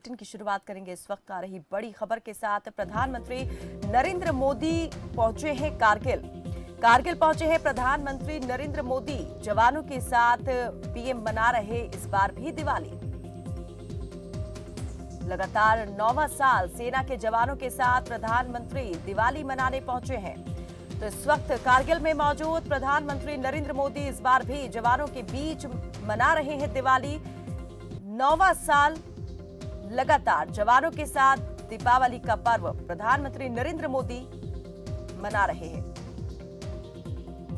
Bulletin की शुरुआत करेंगे इस वक्त आ रही बड़ी खबर के साथ। प्रधानमंत्री नरेंद्र मोदी पहुंचे हैं कारगिल। कारगिल पहुंचे हैं प्रधानमंत्री नरेंद्र मोदी। जवानों के साथ पीएम मना रहे इस बार भी दिवाली। लगातार 9वां साल सेना के जवानों के साथ प्रधानमंत्री दिवाली मनाने पहुंचे हैं। तो इस वक्त कारगिल में मौजूद प्रधानमंत्री नरेंद्र मोदी इस बार भी जवानों के बीच मना रहे हैं दिवाली। 9वां साल लगातार जवानों के साथ दीपावली का पर्व प्रधानमंत्री नरेंद्र मोदी मना रहे हैं।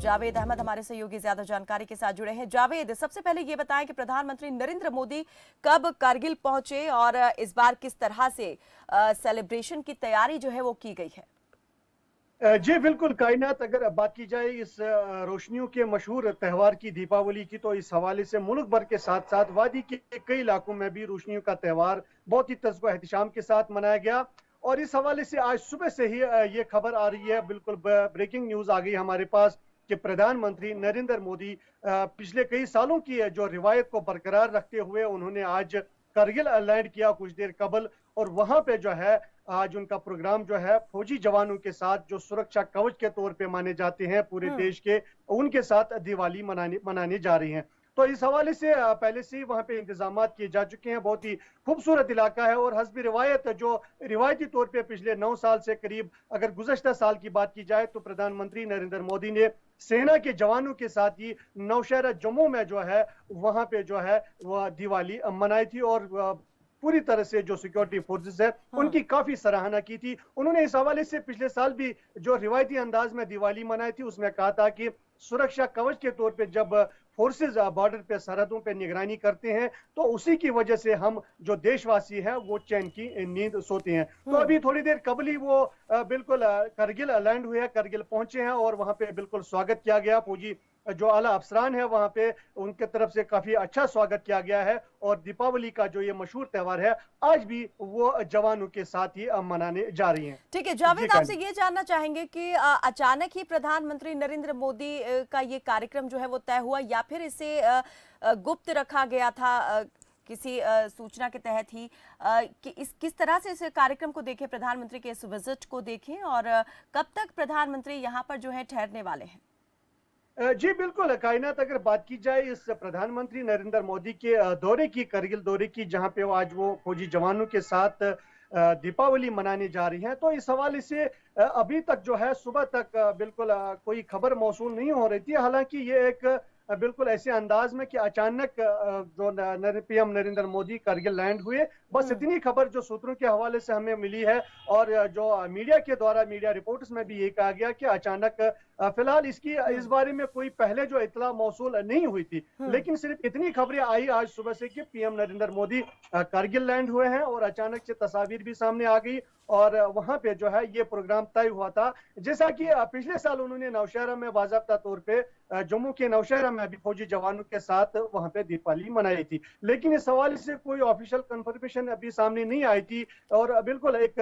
जावेद अहमद हमारे सहयोगी ज्यादा जानकारी के साथ जुड़े हैं। जावेद, सबसे पहले ये बताएं कि प्रधानमंत्री नरेंद्र मोदी कब कारगिल पहुंचे और इस बार किस तरह से सेलिब्रेशन की तैयारी जो है वो की गई है। जी बिल्कुल कायनात, अगर बात की जाए इस रोशनियों के मशहूर त्यौहार की दीपावली की, तो इस हवाले से मुल्क भर के साथ साथ वादी के कई इलाकों में भी रोशनियों का त्यौहार बहुत ही तज़्वो एहतिशाम के साथ मनाया गया। और इस हवाले से आज सुबह से ही ये खबर आ रही है, बिल्कुल ब्रेकिंग न्यूज़ आ गई हमारे पास कि प्रधानमंत्री नरेंद्र मोदी पिछले कई सालों की जो रिवायत को बरकरार रखते हुए उन्होंने आज कारगिल लैंड किया कुछ देर कबल। और वहां पे जो है आज उनका प्रोग्राम जो है फौजी जवानों के साथ जो सुरक्षा कवच के तौर पे माने जाते हैं पूरे देश के, उनके साथ दिवाली मनाने जा रही हैं। तो इस हवाले से पहले से ही वहां पे इंतजाम किए जा चुके हैं। बहुत ही खूबसूरत इलाका है और हस्बी रिवायत जो रिवायती तौर पे पिछले 9 साल से करीब अगर गुज़श्ता साल की बात की जाए तो प्रधानमंत्री नरेंद्र मोदी ने सेना के जवानों के साथ ही नौशहरा जम्मू में जो है वहां पे जो है वह दिवाली मनाई थी। और पूरी तरह से जो सिक्योरिटी फोर्सेस है उनकी काफी सराहना की थी। उन्होंने इस हवाले से पिछले साल भी जो रिवायती अंदाज में दिवाली मनाई थी उसमें कहा था कि सुरक्षा कवच के तौर पे जब फोर्सेस बॉर्डर पे सरहदों पे निगरानी करते हैं तो उसी की वजह से हम जो देशवासी हैं वो चैन की नींद सोते हैं। तो अभी थोड़ी देर कबल ही वो बिल्कुल कारगिल लैंड हुए हैं, कारगिल पहुंचे हैं और वहां पे बिल्कुल स्वागत किया गया। फौजी जो आला अफसरान है वहां पे उनके तरफ से काफी अच्छा स्वागत किया गया है। और दीपावली का जो ये मशहूर त्यौहार है आज भी वो जवानों के साथ ही मनाने जा रही हैं। ठीक है जावेद, आपसे ये जानना चाहेंगे कि अचानक ही प्रधानमंत्री नरेंद्र मोदी का ये कार्यक्रम जो है वो तय हुआ या फिर इसे गुप्त रखा गया था किसी सूचना के तहत ही कि किस तरह से इस कार्यक्रम को देखें, प्रधानमंत्री के इस विजिट को देखें और कब तक प्रधानमंत्री यहाँ पर जो है ठहरने वाले हैं। जी बिल्कुल कायनात, अगर बात की जाए इस प्रधानमंत्री नरेंद्र मोदी के दौरे की, कारगिल दौरे की, जहां पे आज वो फौजी जवानों के साथ दीपावली मनाने जा रही हैं, तो इस हवाले से अभी तक जो है सुबह तक बिल्कुल कोई खबर मौसूल नहीं हो रही थी। हालांकि ये एक बिल्कुल ऐसे अंदाज में कि अचानक जो पीएम नरेंद्र मोदी कारगिल लैंड हुए, बस इतनी खबर जो सूत्रों के हवाले से हमें मिली है। और जो मीडिया के द्वारा मीडिया रिपोर्ट्स में भी ये कहा गया कि अचानक फिलहाल इस बारे में कोई पहले जो इतला मौसूल नहीं हुई थी, लेकिन सिर्फ इतनी खबरें आई आज सुबह से कि पीएम नरेंद्र मोदी कारगिल लैंड हुए हैं और अचानक से तस्वीर भी सामने आ गई और वहां पे जो है ये प्रोग्राम तय हुआ था। जैसा कि पिछले साल उन्होंने नौशहरा में बाज़ाब्ता तौर पे जम्मू के नौशहरा में भी फौजी जवानों के साथ वहां पे दीपावली मनाई थी, लेकिन इस हवाले से कोई ऑफिशियल कंफर्मेशन अभी सामने नहीं आई थी। और बिल्कुल एक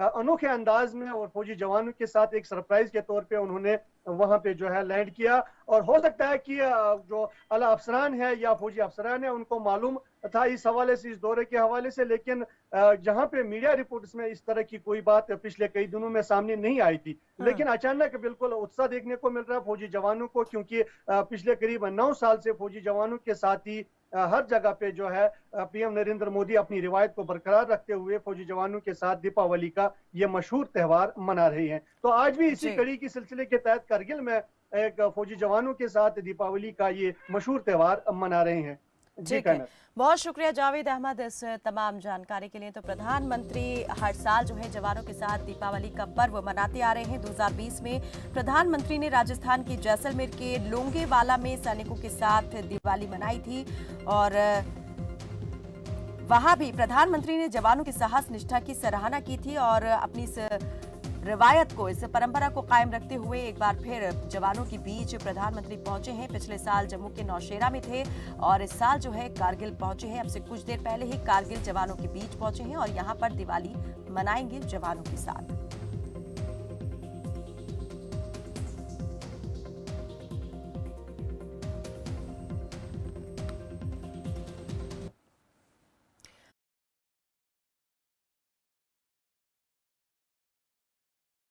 अनोखे अंदाज में और फौजी जवानों के साथ एक सरप्राइज के तौर पे उन्होंने वहां पे जो है लैंड किया। और हो सकता है कि जो आला अफसरान है या फौजी अफसरान है उनको मालूम था इस हवाले से, इस दौरे के हवाले से, लेकिन जहां पे मीडिया रिपोर्ट्स में इस तरह की कोई बात पिछले कई दिनों में सामने नहीं आई थी। लेकिन अचानक बिल्कुल उत्साह देखने को मिल रहा है फौजी जवानों को, क्योंकि पिछले करीब 9 साल से फौजी जवानों के साथ ही हर जगह पे जो है पीएम नरेंद्र मोदी अपनी रिवायत को बरकरार रखते हुए फौजी जवानों के साथ दीपावली का ये मशहूर त्यौहार मना रहे हैं। तो आज भी इसी कड़ी की सिलसिले के तहत कारगिल में एक फौजी जवानों के साथ दीपावली का ये मशहूर त्यौहार मना रहे हैं। ठीक है, बहुत शुक्रिया जावेद अहमद इस तमाम जानकारी के लिए। तो प्रधानमंत्री हर साल जो है जवानों के साथ दीपावली का पर्व मनाते आ रहे हैं। 2020 में प्रधानमंत्री ने राजस्थान के जैसलमेर के लोंगेवाला में सैनिकों के साथ दिवाली मनाई थी और वहां भी प्रधानमंत्री ने जवानों के साहस निष्ठा की सराहना की थी और अपनी इस रिवायत को, इस परंपरा को कायम रखते हुए एक बार फिर जवानों के बीच प्रधानमंत्री पहुंचे हैं। पिछले साल जम्मू के नौशेरा में थे और इस साल जो है कारगिल पहुंचे हैं। अब से कुछ देर पहले ही कारगिल जवानों के बीच पहुंचे हैं और यहां पर दिवाली मनाएंगे जवानों के साथ।